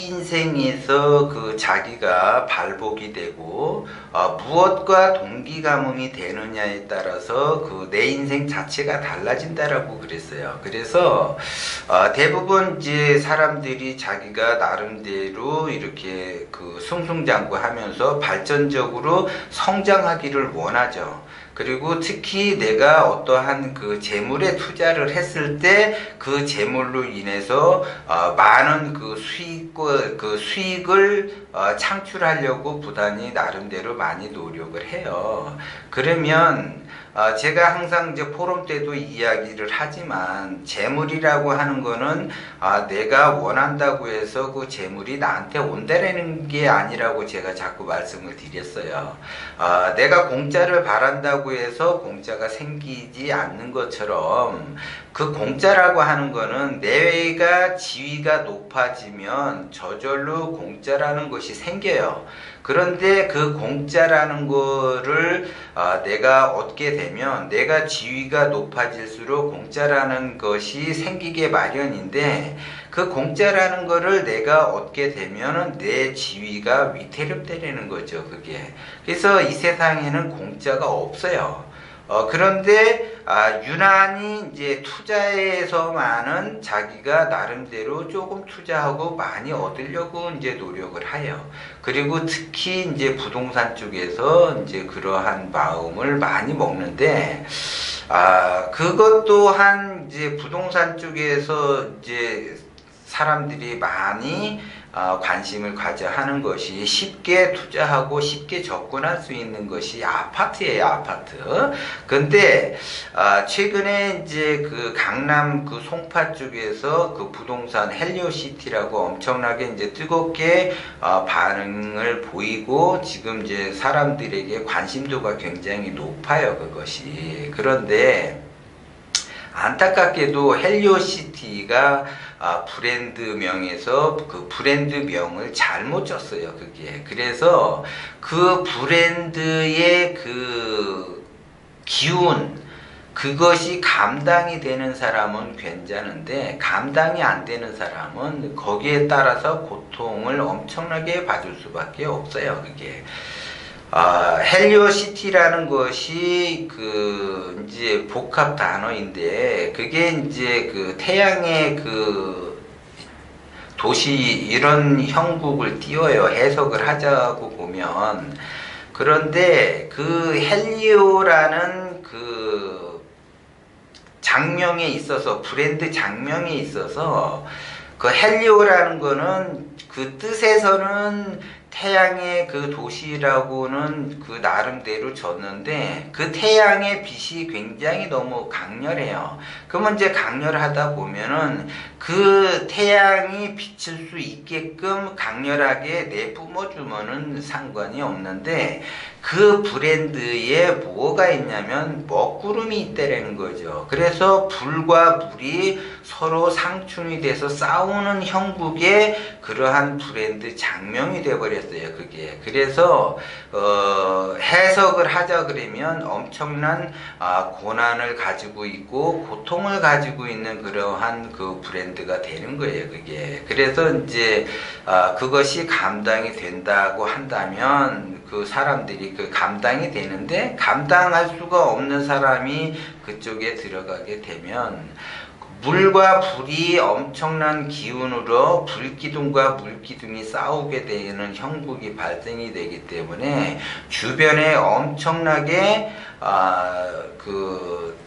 이 인생에서 그 자기가 발복이 되고 무엇과 동기감흥이 되느냐에 따라서 그 내 인생 자체가 달라진다라고 그랬어요. 그래서 대부분 이제 사람들이 자기가 나름대로 이렇게 그 승승장구하면서 발전적으로 성장하기를 원하죠. 그리고 특히 내가 어떠한 그 재물에 투자를 했을 때 그 재물로 인해서 많은 그 수익을 창출하려고 부단히 나름대로 많이 노력을 해요. 그러면 제가 항상 이제 포럼 때도 이야기를 하지만 재물이라고 하는 거는 내가 원한다고 해서 그 재물이 나한테 온다라는 게 아니라고 제가 자꾸 말씀을 드렸어요. 내가 공짜를 바란다고 해서 공짜가 생기지 않는 것처럼 그 공짜라고 하는 거는 내가 지위가 높아지면 저절로 공짜라는 것이 생겨요. 그런데 그 공짜라는 거를 내가 얻게 되면 내가 지위가 높아질수록 공짜라는 것이 생기게 마련인데 그 공짜라는 거를 내가 얻게 되면 내 지위가 위태롭다는 거죠, 그게. 그래서 이 세상에는 공짜가 없어요. 그런데 유난히 이제 투자에서만은 자기가 나름대로 조금 투자하고 많이 얻으려고 이제 노력을 해요. 그리고 특히 이제 부동산 쪽에서 이제 그러한 마음을 많이 먹는데 그것 또한 이제 부동산 쪽에서 이제 사람들이 많이 관심을 가져 하는 것이 쉽게 투자하고 쉽게 접근할 수 있는 것이 아파트예요, 아파트. 근데 최근에 이제 그 강남 그 송파 쪽에서 그 부동산 헬리오시티라고 엄청나게 이제 뜨겁게 반응을 보이고 지금 이제 사람들에게 관심도가 굉장히 높아요, 그것이. 그런데 안타깝게도 헬리오시티가 브랜드명에서 그 브랜드명을 잘못 줬어요, 그게. 그래서 그 브랜드의 그 기운, 그것이 감당이 되는 사람은 괜찮은데 감당이 안 되는 사람은 거기에 따라서 고통을 엄청나게 받을 수밖에 없어요, 그게. 헬리오시티라는 것이 그 이제 복합 단어인데 그게 이제 그 태양의 그 도시 이런 형국을 띄워요. 해석을 하자고 보면. 그런데 그 헬리오라는 그 장명에 있어서 브랜드 장명에 있어서 그 헬리오라는 거는 그 뜻에서는 태양의 그 도시라고는 그 나름대로 졌는데 그 태양의 빛이 굉장히 너무 강렬해요. 그러면 이제 강렬하다 보면은 그 태양이 비칠 수 있게끔 강렬하게 내뿜어주면은 상관이 없는데 그 브랜드에 뭐가 있냐면 먹구름이 있다라는 거죠. 그래서 불과 물이 서로 상충이 돼서 싸우는 형국의 그러한 브랜드 장명이 되어버렸어요, 그게. 그래서 해석을 하자 그러면 엄청난 고난을 가지고 있고 고통을 가지고 있는 그러한 그 브랜드가 되는 거예요, 그게. 그래서 이제 그것이 감당이 된다고 한다면 그 사람들이 그 감당이 되는데 감당할 수가 없는 사람이 그쪽에 들어가게 되면 물과 불이 엄청난 기운으로 불기둥과 물기둥이 싸우게 되는 형국이 발생이 되기 때문에 주변에 엄청나게 그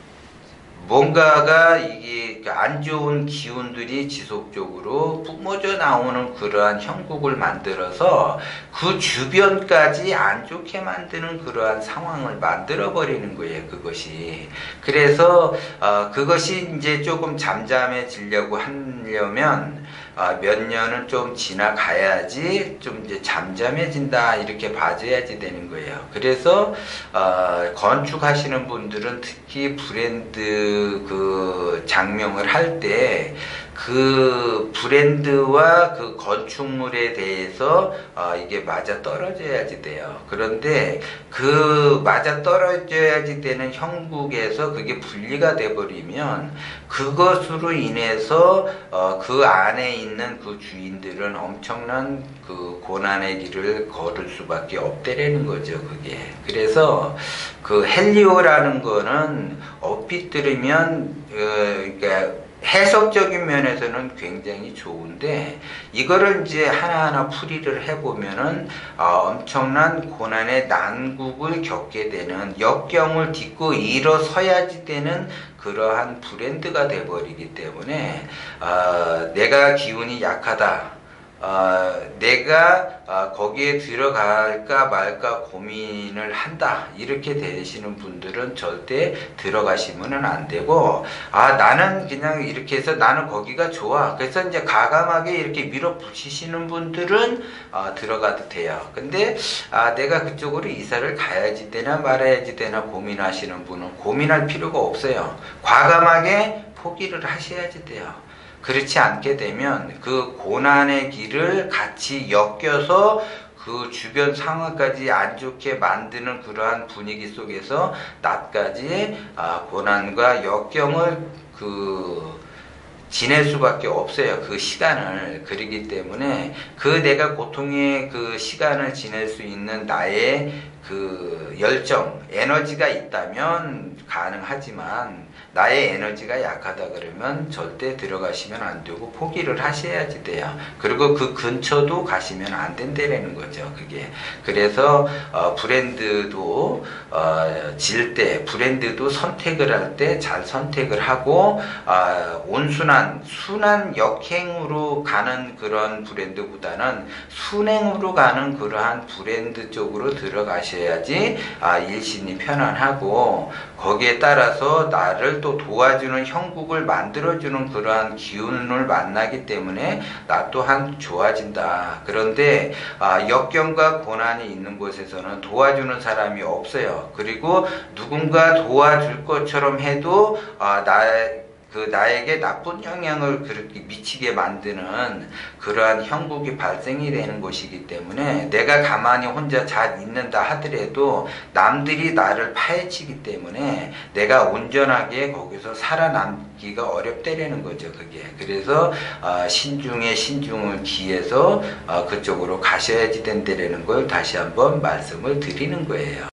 뭔가가 이게 안 좋은 기운들이 지속적으로 뿜어져 나오는 그러한 형국을 만들어서 그 주변까지 안 좋게 만드는 그러한 상황을 만들어 버리는 거예요, 그것이. 그래서 그것이 이제 조금 잠잠해지려고 하려면 몇 년은 좀 지나가야지 좀 이제 잠잠해진다 이렇게 봐줘야지 되는 거예요. 그래서 건축하시는 분들은 특히 브랜드 그 장명을 할 때 그 브랜드와 그 건축물에 대해서 이게 맞아 떨어져야지 돼요. 그런데 그 맞아 떨어져야지 되는 형국에서 그게 분리가 돼버리면 그것으로 인해서 그 안에 있는 그 주인들은 엄청난 그 고난의 길을 걸을 수밖에 없다라는 거죠, 그게. 그래서 그 헬리오라는 거는 얼핏 들으면 그러니까 해석적인 면에서는 굉장히 좋은데 이거를 이제 하나하나 풀이를 해보면은 엄청난 고난의 난국을 겪게 되는 역경을 딛고 일어서야지 되는 그러한 브랜드가 돼버리기 때문에 내가 기운이 약하다. 내가 거기에 들어갈까 말까 고민을 한다 이렇게 되시는 분들은 절대 들어가시면 안 되고 나는 그냥 이렇게 해서 나는 거기가 좋아 그래서 이제 과감하게 이렇게 밀어붙이시는 분들은 들어가도 돼요. 근데 내가 그쪽으로 이사를 가야지 되나 말아야지 되나 고민하시는 분은 고민할 필요가 없어요. 과감하게 포기를 하셔야지 돼요. 그렇지 않게 되면 그 고난의 길을 같이 엮여서 그 주변 상황까지 안 좋게 만드는 그러한 분위기 속에서 나까지 고난과 역경을 지낼 수밖에 없어요. 그 시간을. 그러기 때문에 그 내가 고통의 그 시간을 지낼 수 있는 나의 그 열정, 에너지가 있다면 가능하지만 나의 에너지가 약하다 그러면 절대 들어가시면 안 되고 포기를 하셔야지 돼요. 그리고 그 근처도 가시면 안 된다는 거죠, 그게. 그래서 브랜드도 질 때, 브랜드도 선택을 할 때 잘 선택을 하고 순한 역행으로 가는 그런 브랜드보다는 순행으로 가는 그러한 브랜드 쪽으로 들어가셔야지 일신이 편안하고 거기에 따라서 나를 또 도와주는 형국을 만들어주는 그러한 기운을 만나기 때문에 나 또한 좋아진다. 그런데 역경과 고난이 있는 곳에서는 도와주는 사람이 없어요. 그리고 누군가 도와줄 것처럼 해도 나에게 나쁜 영향을 그렇게 미치게 만드는 그러한 형국이 발생이 되는 곳이기 때문에 내가 가만히 혼자 잘 있는다 하더라도 남들이 나를 파헤치기 때문에 내가 온전하게 거기서 살아남기가 어렵다라는 거죠, 그게. 그래서 신중에 신중을 기해서 그쪽으로 가셔야지 된다라는 걸 다시 한번 말씀을 드리는 거예요.